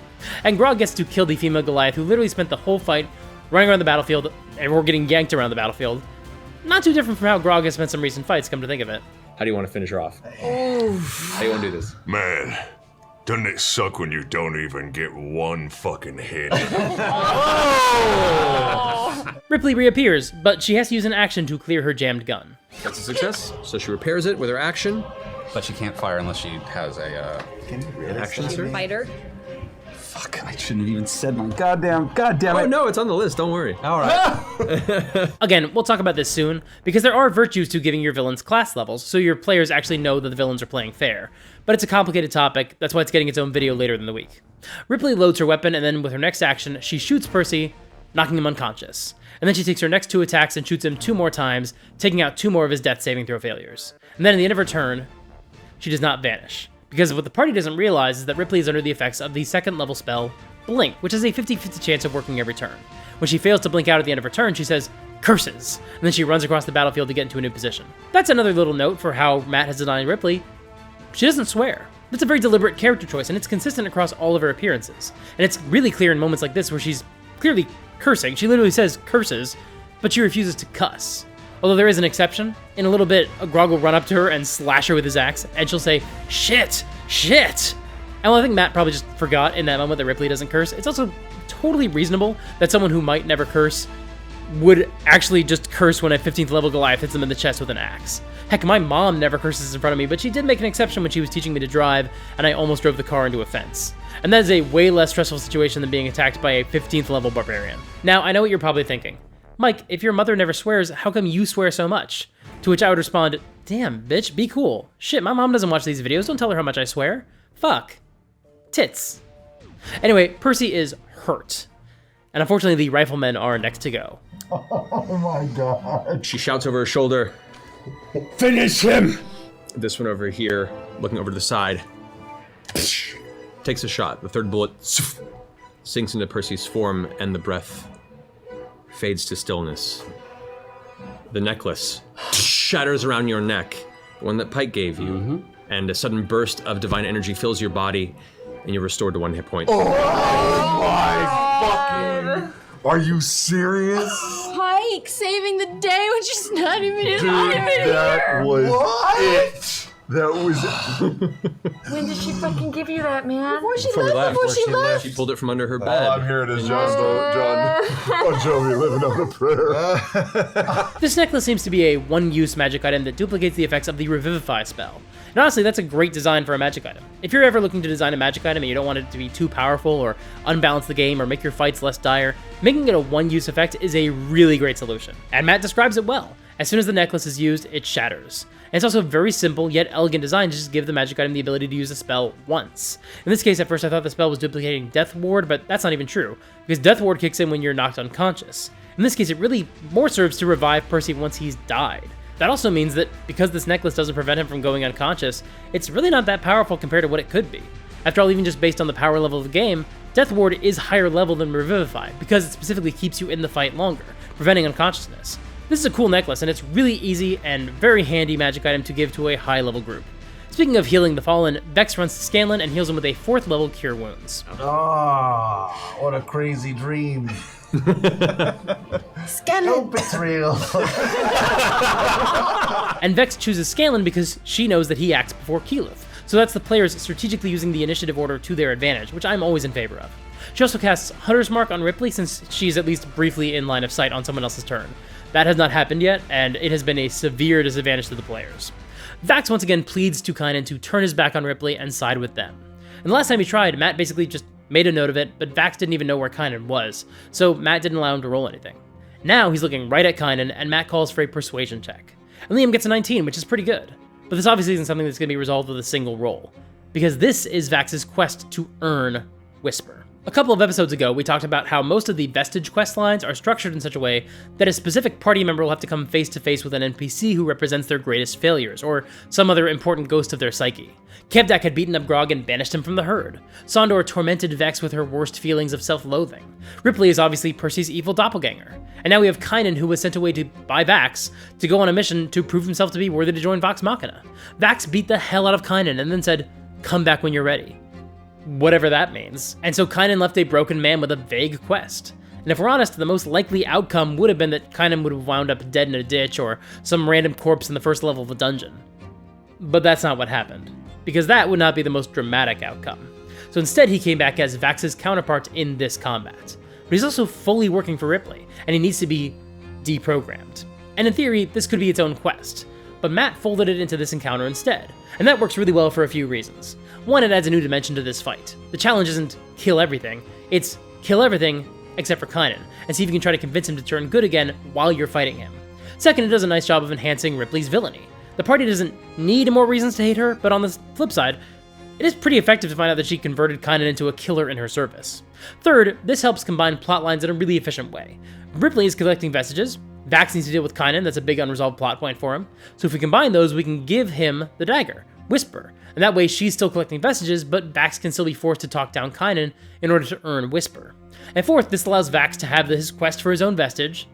And Grog gets to kill the female Goliath, who literally spent the whole fight running around the battlefield, and we're getting yanked around the battlefield. Not too different from how Grog has spent some recent fights, come to think of it. How do you want to finish her off? How do you want to do this? Man, doesn't it suck when you don't even get one fucking hit? Ripley reappears, but she has to use an action to clear her jammed gun. That's a success. So she repairs it with her action. But she can't fire unless she has a, An action, sir? Fighter. Fuck, I shouldn't have even said my goddamn Oh it. no, it's on the list, don't worry. Alright. Again, we'll talk about this soon, because there are virtues to giving your villains class levels, so your players actually know that the villains are playing fair. But it's a complicated topic, that's why it's getting its own video later in the week. Ripley loads her weapon, and then with her next action, she shoots Percy, knocking him unconscious. And then she takes her next 2 attacks and shoots him 2 more times, taking out 2 more of his death saving throw failures. And then at the end of her turn, she does not vanish. Because what the party doesn't realize is that Ripley is under the effects of the 2nd level spell, Blink, which has a 50-50 chance of working every turn. When she fails to blink out at the end of her turn, she says, "Curses," and then she runs across the battlefield to get into a new position. That's another little note for how Matt has designed Ripley. She doesn't swear. That's a very deliberate character choice, and it's consistent across all of her appearances. And it's really clear in moments like this where she's clearly cursing. She literally says "curses," but she refuses to cuss. Although there is an exception. In a little bit, Grog will run up to her and slash her with his axe, and she'll say, "Shit! Shit!" And while I think Matt probably just forgot in that moment that Ripley doesn't curse, it's also totally reasonable that someone who might never curse would actually just curse when a 15th level Goliath hits them in the chest with an axe. Heck, my mom never curses in front of me, but she did make an exception when she was teaching me to drive, and I almost drove the car into a fence. And that is a way less stressful situation than being attacked by a 15th level barbarian. Now, I know what you're probably thinking. Mike, if your mother never swears, how come you swear so much? To which I would respond, damn, bitch, be cool. Shit, my mom doesn't watch these videos, don't tell her how much I swear. Fuck. Tits. Anyway, Percy is hurt. And unfortunately, the riflemen are next to go. Oh my god. She shouts over her shoulder, "Finish him!" This one over here, looking over to the side, takes a shot. The 3rd bullet sinks into Percy's form, and the breath fades to stillness. The necklace shatters around your neck, the one that Pike gave you, and a sudden burst of divine energy fills your body, and you're restored to 1 hit point. Oh my fucking... Are you serious? Pike saving the day when she's not even Dude, here. that was it. That was When did she fucking give you that, man? Before she Before we left, left. before she left. She pulled it from under her bed. I'm here it is, John. Oh, Joey, living on a prayer. This necklace seems to be a one-use magic item that duplicates the effects of the Revivify spell. And honestly, that's a great design for a magic item. If you're ever looking to design a magic item and you don't want it to be too powerful or unbalance the game or make your fights less dire, making it a one-use effect is a really great solution. And Matt describes it well. As soon as the necklace is used, it shatters. And it's also very simple yet elegant design to just give the magic item the ability to use a spell once. In this case, at first I thought the spell was duplicating Death Ward, but that's not even true, because Death Ward kicks in when you're knocked unconscious. In this case, it really more serves to revive Percy once he's died. That also means that because this necklace doesn't prevent him from going unconscious, it's really not that powerful compared to what it could be. After all, even just based on the power level of the game, Death Ward is higher level than Revivify, because it specifically keeps you in the fight longer, preventing unconsciousness. This is a cool necklace, and it's really easy and very handy magic item to give to a high-level group. Speaking of healing the Fallen, Vex runs to Scanlan and heals him with a 4th level Cure Wounds. Ah, what a crazy dream. Scanlan. Hope it's real. And Vex chooses Scanlan because she knows that he acts before Keyleth, so that's the players strategically using the initiative order to their advantage, which I'm always in favor of. She also casts Hunter's Mark on Ripley since she's at least briefly in line of sight on someone else's turn. That has not happened yet, and it has been a severe disadvantage to the players. Vax once again pleads to Kynan to turn his back on Ripley and side with them. And the last time he tried, Matt basically just made a note of it, but Vax didn't even know where Kynan was, so Matt didn't allow him to roll anything. Now he's looking right at Kynan, and Matt calls for a persuasion check. And Liam gets a 19, which is pretty good. But this obviously isn't something that's going to be resolved with a single roll, because this is Vax's quest to earn Whisper. A couple of episodes ago, we talked about how most of the Vestige quest lines are structured in such a way that a specific party member will have to come face to face with an NPC who represents their greatest failures, or some other important ghost of their psyche. Kevdak had beaten up Grog and banished him from the herd. Sondor tormented Vex with her worst feelings of self-loathing. Ripley is obviously Percy's evil doppelganger. And now we have Kynan, who was sent away by Vax to go on a mission to prove himself to be worthy to join Vox Machina. Vax beat the hell out of Kynan and then said, "Come back when you're ready." Whatever that means. And so Kynan left a broken man with a vague quest. And if we're honest, the most likely outcome would have been that Kynan would have wound up dead in a ditch or some random corpse in the first level of a dungeon. But that's not what happened, because that would not be the most dramatic outcome. So instead he came back as Vax's counterpart in this combat. But he's also fully working for Ripley, and he needs to be deprogrammed. And in theory, this could be its own quest, but Matt folded it into this encounter instead. And that works really well for a few reasons. One, it adds a new dimension to this fight. The challenge isn't kill everything, it's kill everything except for Kynan, and see if you can try to convince him to turn good again while you're fighting him. Second, it does a nice job of enhancing Ripley's villainy. The party doesn't need more reasons to hate her, but on the flip side, it is pretty effective to find out that she converted Kynan into a killer in her service. Third, this helps combine plot lines in a really efficient way. Ripley is collecting vestiges, Vax needs to deal with Kynan, that's a big unresolved plot point for him, so if we combine those, we can give him the Dagger, Whisper, and that way she's still collecting vestiges, but Vax can still be forced to talk down Kynan in order to earn Whisper. And fourth, this allows Vax to have his quest for his own vestige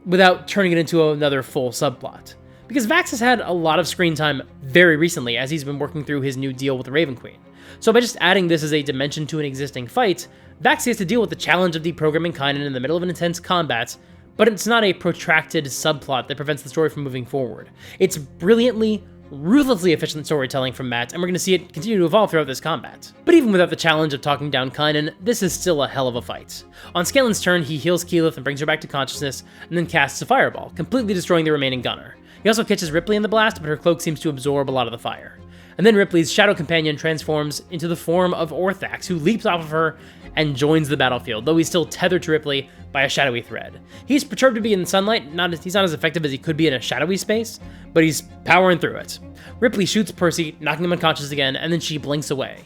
without turning it into another full subplot. Because Vax has had a lot of screen time very recently as he's been working through his new deal with the Raven Queen. So by just adding this as a dimension to an existing fight, Vax has to deal with the challenge of deprogramming Kynan in the middle of an intense combat, but it's not a protracted subplot that prevents the story from moving forward. It's brilliantly, ruthlessly efficient storytelling from Matt, and we're going to see it continue to evolve throughout this combat. But even without the challenge of talking down Kynan, this is still a hell of a fight. On Scalen's turn, he heals Keyleth and brings her back to consciousness, and then casts a fireball, completely destroying the remaining gunner. He also catches Ripley in the blast, but her cloak seems to absorb a lot of the fire. And then Ripley's shadow companion transforms into the form of Orthax, who leaps off of her and joins the battlefield, though he's still tethered to Ripley by a shadowy thread. He's perturbed to be in sunlight, he's not as effective as he could be in a shadowy space, but he's powering through it. Ripley shoots Percy, knocking him unconscious again, and then she blinks away.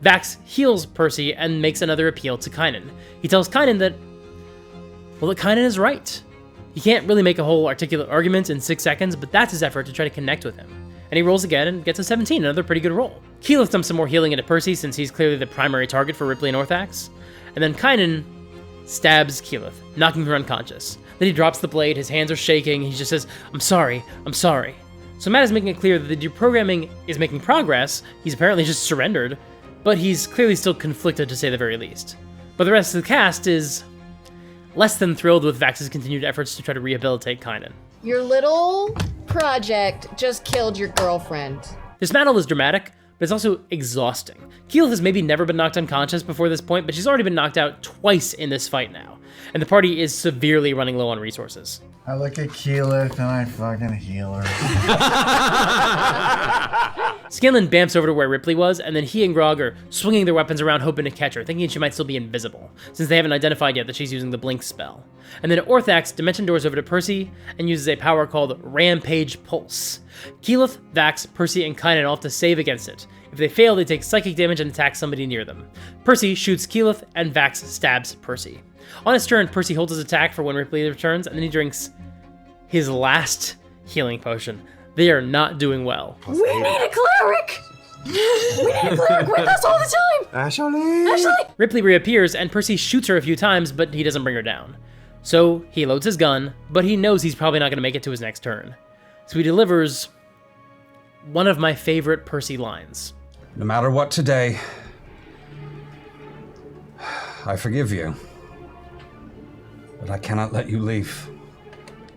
Vax heals Percy and makes another appeal to Kynan. He tells Kynan that Kynan is right. He can't really make a whole articulate argument in 6 seconds, but that's his effort to try to connect with him. And he rolls again and gets a 17, another pretty good roll. Keyleth dumps some more healing into Percy since he's clearly the primary target for Ripley and Orthax. And then Kynan stabs Keyleth, knocking her unconscious. Then he drops the blade, his hands are shaking, he just says, I'm sorry. So Matt is making it clear that the deprogramming is making progress, he's apparently just surrendered, but he's clearly still conflicted to say the very least. But the rest of the cast is less than thrilled with Vax's continued efforts to try to rehabilitate Kynan. Your little project just killed your girlfriend. This battle is dramatic, but it's also exhausting. Keyleth has maybe never been knocked unconscious before this point, but she's already been knocked out twice in this fight now, and the party is severely running low on resources. I look at Keyleth and I fucking heal her. Scanlan bamps over to where Ripley was, and then he and Grog are swinging their weapons around hoping to catch her, thinking she might still be invisible, since they haven't identified yet that she's using the blink spell. And then Orthax dimension doors over to Percy and uses a power called Rampage Pulse. Keyleth, Vax, Percy, and Kynan all have to save against it. If they fail, they take psychic damage and attack somebody near them. Percy shoots Keyleth, and Vax stabs Percy. On his turn, Percy holds his attack for when Ripley returns, and then he drinks his last healing potion. They are not doing well. We need a cleric! We need a cleric with us all the time! Ashley! Ripley reappears, and Percy shoots her a few times, but he doesn't bring her down. So he loads his gun, but he knows he's probably not going to make it to his next turn. So he delivers one of my favorite Percy lines. No matter what today, I forgive you, but I cannot let you leave.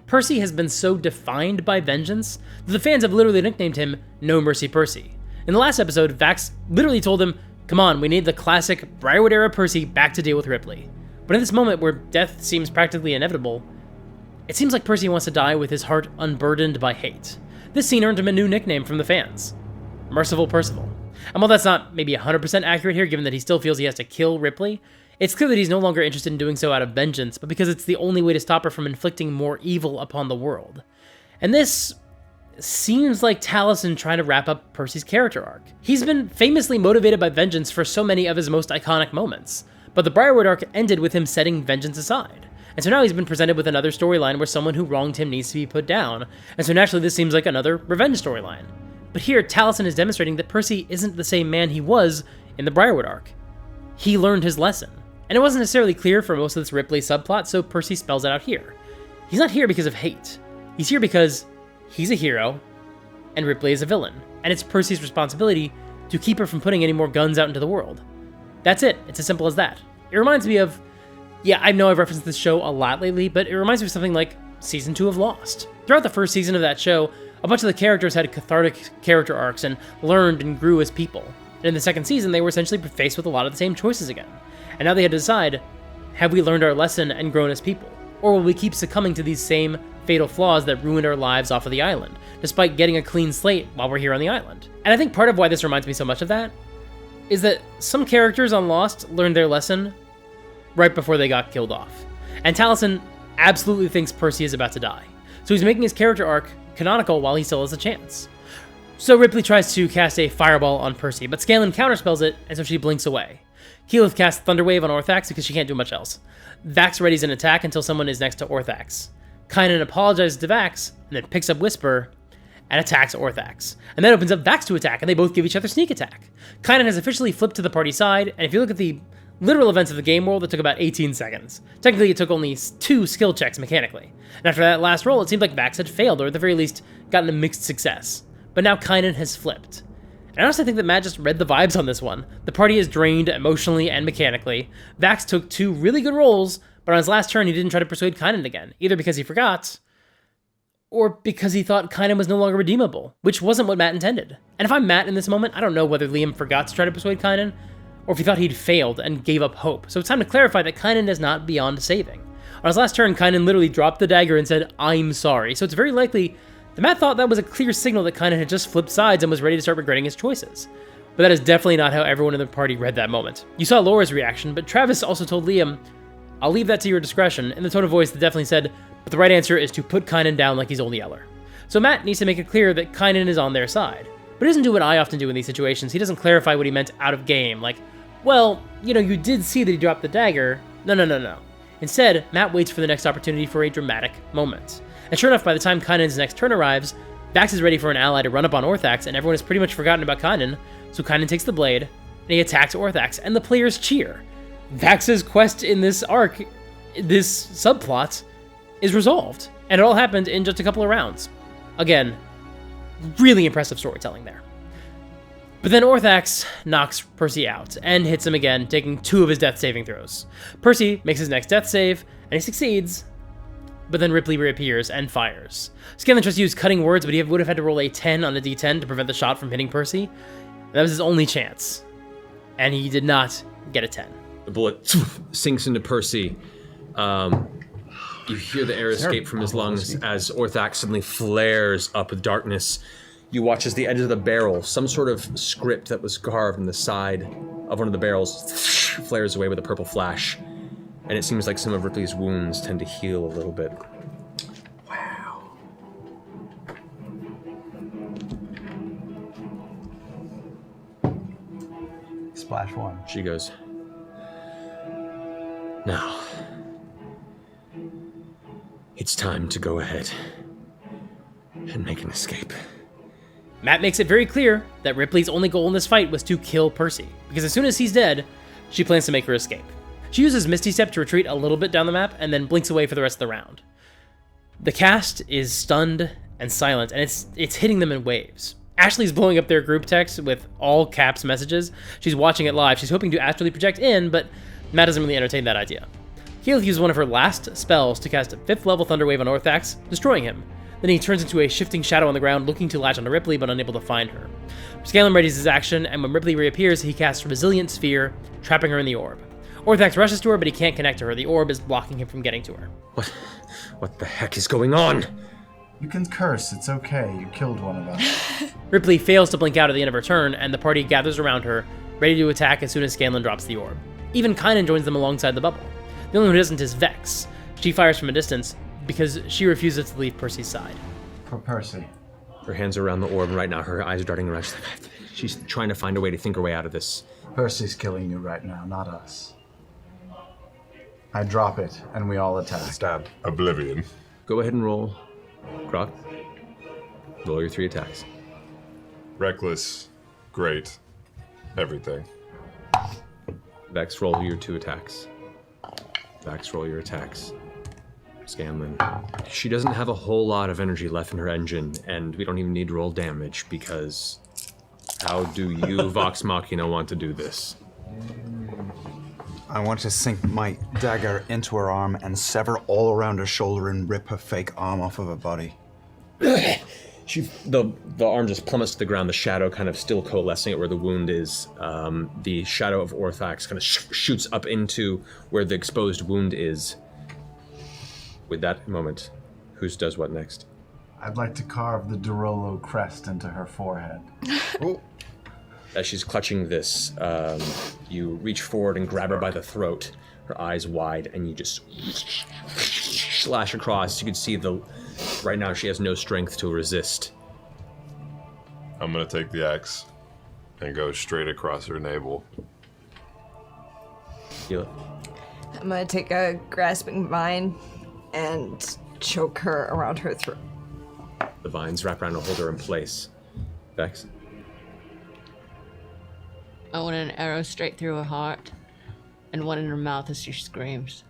Percy has been so defined by vengeance that the fans have literally nicknamed him No Mercy Percy. In the last episode, Vax literally told him, come on, we need the classic Briarwood-era Percy back to deal with Ripley. But in this moment where death seems practically inevitable, it seems like Percy wants to die with his heart unburdened by hate. This scene earned him a new nickname from the fans, Merciful Percival. And while that's not maybe 100% accurate here, given that he still feels he has to kill Ripley, it's clear that he's no longer interested in doing so out of vengeance, but because it's the only way to stop her from inflicting more evil upon the world. And this seems like Taliesin trying to wrap up Percy's character arc. He's been famously motivated by vengeance for so many of his most iconic moments, but the Briarwood arc ended with him setting vengeance aside. And so now he's been presented with another storyline where someone who wronged him needs to be put down, and so naturally this seems like another revenge storyline. But here, Taliesin is demonstrating that Percy isn't the same man he was in the Briarwood arc. He learned his lesson. And it wasn't necessarily clear for most of this Ripley subplot, so Percy spells it out here. He's not here because of hate. He's here because he's a hero, and Ripley is a villain, and it's Percy's responsibility to keep her from putting any more guns out into the world. That's it. It's as simple as that. It reminds me of, yeah, I know I've referenced this show a lot lately, but it reminds me of something like Season 2 of Lost. Throughout the first season of that show, a bunch of the characters had cathartic character arcs and learned and grew as people. And in the second season, they were essentially faced with a lot of the same choices again. And now they had to decide, have we learned our lesson and grown as people? Or will we keep succumbing to these same fatal flaws that ruined our lives off of the island, despite getting a clean slate while we're here on the island? And I think part of why this reminds me so much of that is that some characters on Lost learned their lesson right before they got killed off. And Taliesin absolutely thinks Percy is about to die. So he's making his character arc canonical while he still has a chance. So Ripley tries to cast a fireball on Percy, but Scanlan counterspells it, and so she blinks away. Keyleth casts Thunderwave on Orthax because she can't do much else. Vax readies an attack until someone is next to Orthax. Kynan apologizes to Vax, and then picks up Whisper and attacks Orthax. And that opens up Vax to attack, and they both give each other sneak attack. Kynan has officially flipped to the party side, and if you look at the literal events of the game world, it took about 18 seconds. Technically, it took only 2 skill checks mechanically. And after that last roll, it seemed like Vax had failed, or at the very least, gotten a mixed success. But now Kynan has flipped. And I honestly think that Matt just read the vibes on this one. The party is drained emotionally and mechanically. Vax took 2 really good rolls, but on his last turn, he didn't try to persuade Kynan again, either because he forgot, or because he thought Kynan was no longer redeemable, which wasn't what Matt intended. And if I'm Matt in this moment, I don't know whether Liam forgot to try to persuade Kynan, or if he thought he'd failed and gave up hope. So it's time to clarify that Kynan is not beyond saving. On his last turn, Kynan literally dropped the dagger and said, "I'm sorry." So it's very likely that Matt thought that was a clear signal that Kynan had just flipped sides and was ready to start regretting his choices. But that is definitely not how everyone in the party read that moment. You saw Laura's reaction, but Travis also told Liam, "I'll leave that to your discretion," in the tone of voice that definitely said, but the right answer is to put Kynan down like he's Old Yeller. So Matt needs to make it clear that Kynan is on their side. But he doesn't do what I often do in these situations. He doesn't clarify what he meant out of game, like, well, you know, you did see that he dropped the dagger. No. Instead, Matt waits for the next opportunity for a dramatic moment. And sure enough, by the time Kynan's next turn arrives, Vax is ready for an ally to run up on Orthax, and everyone has pretty much forgotten about Kynan, so Kynan takes the blade, and he attacks Orthax, and the players cheer. Vax's quest in this arc, this subplot, is resolved, and it all happened in just a couple of rounds. Again, really impressive storytelling there. But then Orthax knocks Percy out, and hits him again, taking 2 of his death saving throws. Percy makes his next death save, and he succeeds, but then Ripley reappears and fires. Scanlan tries to use cutting words, but he would have had to roll a 10 on a d10 to prevent the shot from hitting Percy. And that was his only chance, and he did not get a 10. The bullet sinks into Percy. You hear the air escape from his lungs as Orthax suddenly flares up with darkness. You watch as the edge of the barrel, some sort of script that was carved in the side of one of the barrels, flares away with a purple flash. And it seems like some of Ripley's wounds tend to heal a little bit. Wow. Splash 1. She goes, "Now, it's time to go ahead and make an escape." Matt makes it very clear that Ripley's only goal in this fight was to kill Percy, because as soon as he's dead, she plans to make her escape. She uses Misty Step to retreat a little bit down the map, and then blinks away for the rest of the round. The cast is stunned and silent, and it's hitting them in waves. Ashley's blowing up their group text with all caps messages. She's watching it live. She's hoping to astrally project in, but Matt doesn't really entertain that idea. Keyleth uses one of her last spells to cast a 5th level Thunderwave on Orthax, destroying him. Then he turns into a shifting shadow on the ground, looking to latch onto Ripley, but unable to find her. Scanlan readies his action, and when Ripley reappears, he casts Resilient Sphere, trapping her in the orb. Orthax rushes to her, but he can't connect to her. The orb is blocking him from getting to her. What the heck is going on? You can curse, it's okay. You killed one of us. Ripley fails to blink out at the end of her turn, and the party gathers around her, ready to attack as soon as Scanlan drops the orb. Even Kynan joins them alongside the bubble. The only one who doesn't is Vex. She fires from a distance because she refuses to leave Percy's side. For Percy. Her hands are around the orb right now. Her eyes are darting around. She's trying to find a way to think her way out of this. Percy's killing you right now, not us. I drop it, and we all attack. Stab. Oblivion. Go ahead and roll. Grog. Roll your 3 attacks. Reckless. Great. Everything. Vex, roll your 2 attacks. Vex, roll your attacks. Scanlan. She doesn't have a whole lot of energy left in her engine, and we don't even need to roll damage, because how do you, Vox Machina, want to do this? I want to sink my dagger into her arm and sever all around her shoulder and rip her fake arm off of her body. The arm just plummets to the ground, the shadow kind of still coalescing at where the wound is. The shadow of Orthax kind of shoots up into where the exposed wound is. With that moment, who does what next? I'd like to carve the Durolo crest into her forehead. Oh. As she's clutching this, you reach forward and grab her by the throat, her eyes wide, and you just slash across. You can see right now she has no strength to resist. I'm gonna take the axe and go straight across her navel. Keyleth. I'm gonna take a grasping vine and choke her around her throat. The vines wrap around and hold her in place. Vex. I want an arrow straight through her heart, and one in her mouth as she screams.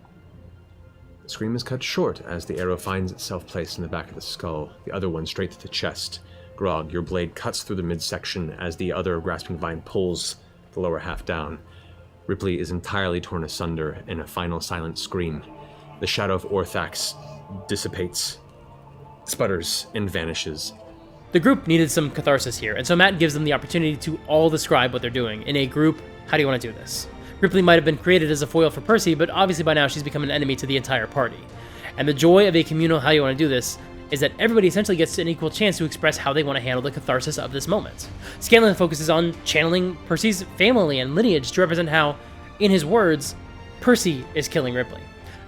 The scream is cut short as the arrow finds itself placed in the back of the skull, the other one straight to the chest. Grog, your blade cuts through the midsection as the other grasping vine pulls the lower half down. Ripley is entirely torn asunder in a final silent scream. The shadow of Orthax dissipates, sputters, and vanishes. The group needed some catharsis here, and so Matt gives them the opportunity to all describe what they're doing. In a group, how do you want to do this? Ripley might have been created as a foil for Percy, but obviously by now she's become an enemy to the entire party. And the joy of a communal how you want to do this is that everybody essentially gets an equal chance to express how they want to handle the catharsis of this moment. Scanlan focuses on channeling Percy's family and lineage to represent how, in his words, Percy is killing Ripley.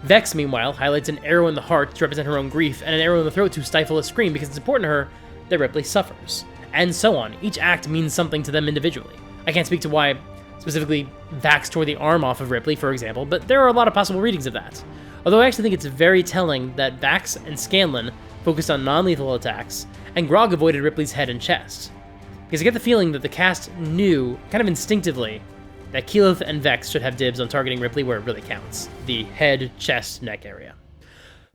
Vex, meanwhile, highlights an arrow in the heart to represent her own grief, and an arrow in the throat to stifle a scream because it's important to her that Ripley suffers. And so on. Each act means something to them individually. I can't speak to why specifically Vax tore the arm off of Ripley, for example, but there are a lot of possible readings of that. Although I actually think it's very telling that Vax and Scanlan focused on non-lethal attacks, and Grog avoided Ripley's head and chest. Because I get the feeling that the cast knew, kind of instinctively, that Keyleth and Vex should have dibs on targeting Ripley where it really counts. The head, chest, neck area.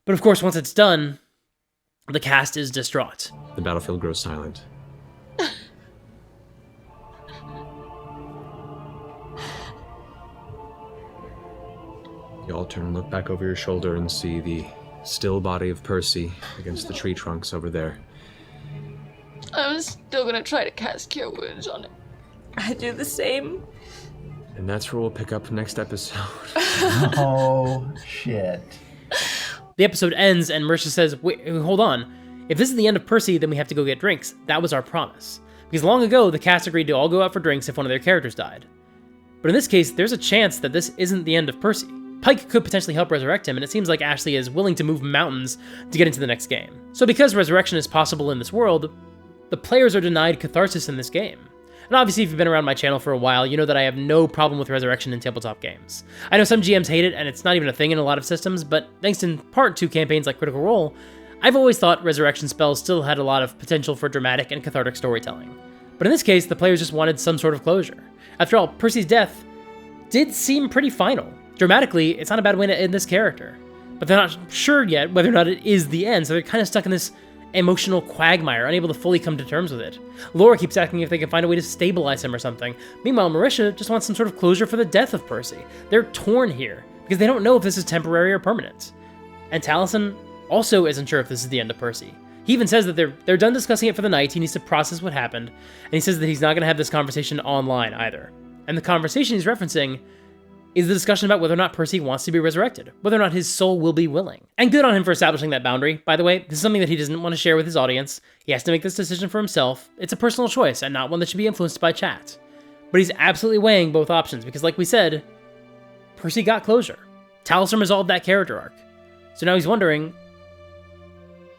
But of course, once it's done, the cast is distraught. The battlefield grows silent. You all turn and look back over your shoulder and see the still body of Percy against the tree trunks over there. I'm still gonna try to cast Cure Wounds on it. I do the same. And that's where we'll pick up next episode. Oh, shit. The episode ends and Mercer says, wait, hold on. If this is the end of Percy, then we have to go get drinks. That was our promise. Because long ago, the cast agreed to all go out for drinks if one of their characters died. But in this case, there's a chance that this isn't the end of Percy. Pike could potentially help resurrect him, and it seems like Ashley is willing to move mountains to get into the next game. So because resurrection is possible in this world, the players are denied catharsis in this game. And obviously, if you've been around my channel for a while, you know that I have no problem with resurrection in tabletop games. I know some GMs hate it, and it's not even a thing in a lot of systems, but thanks in part to campaigns like Critical Role, I've always thought resurrection spells still had a lot of potential for dramatic and cathartic storytelling. But in this case, the players just wanted some sort of closure. After all, Percy's death did seem pretty final. Dramatically, it's not a bad way to end this character. But they're not sure yet whether or not it is the end, so they're kind of stuck in this emotional quagmire, unable to fully come to terms with it. Laura keeps asking if they can find a way to stabilize him or something. Meanwhile, Marisha just wants some sort of closure for the death of Percy. They're torn here, because they don't know if this is temporary or permanent. And Taliesin also isn't sure if this is the end of Percy. He even says that they're done discussing it for the night, he needs to process what happened, and he says that he's not going to have this conversation online either. And the conversation he's referencing is the discussion about whether or not Percy wants to be resurrected, whether or not his soul will be willing. And good on him for establishing that boundary. By the way, this is something that he doesn't want to share with his audience. He has to make this decision for himself. It's a personal choice and not one that should be influenced by chat. But he's absolutely weighing both options because, like we said, Percy got closure. Taliesin resolved that character arc. So now he's wondering,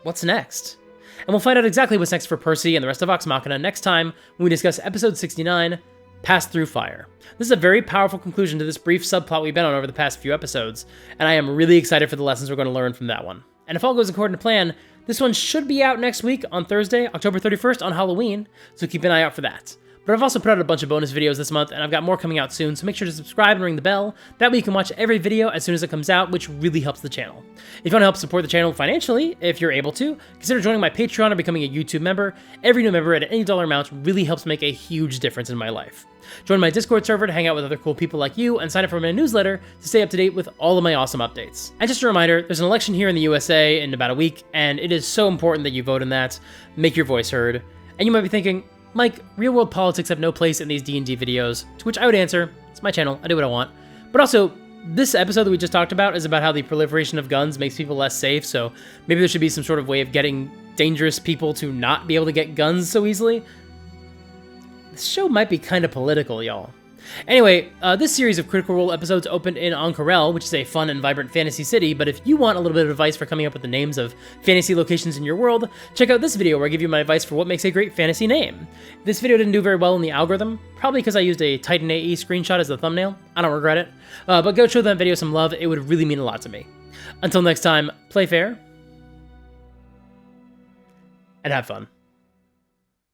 what's next? And we'll find out exactly what's next for Percy and the rest of Vox Machina next time when we discuss episode 69, Pass Through Fire. This is a very powerful conclusion to this brief subplot we've been on over the past few episodes, and I am really excited for the lessons we're going to learn from that one. And if all goes according to plan, this one should be out next week on Thursday, October 31st on Halloween, so keep an eye out for that. But I've also put out a bunch of bonus videos this month, and I've got more coming out soon, so make sure to subscribe and ring the bell. That way you can watch every video as soon as it comes out, which really helps the channel. If you want to help support the channel financially, if you're able to, consider joining my Patreon or becoming a YouTube member. Every new member at any dollar amount really helps make a huge difference in my life. Join my Discord server to hang out with other cool people like you, and sign up for my newsletter to stay up to date with all of my awesome updates. And just a reminder, there's an election here in the USA in about a week, and it is so important that you vote in that, make your voice heard. And you might be thinking, Mike, real-world politics have no place in these D&D videos, to which I would answer, it's my channel, I do what I want. But also, this episode that we just talked about is about how the proliferation of guns makes people less safe, so maybe there should be some sort of way of getting dangerous people to not be able to get guns so easily. This show might be kind of political, y'all. Anyway, this series of Critical Role episodes opened in Ank'Harel, which is a fun and vibrant fantasy city, but if you want a little bit of advice for coming up with the names of fantasy locations in your world, check out this video where I give you my advice for what makes a great fantasy name. This video didn't do very well in the algorithm, probably because I used a Titan AE screenshot as the thumbnail. I don't regret it, but go show that video some love, it would really mean a lot to me. Until next time, play fair, and have fun.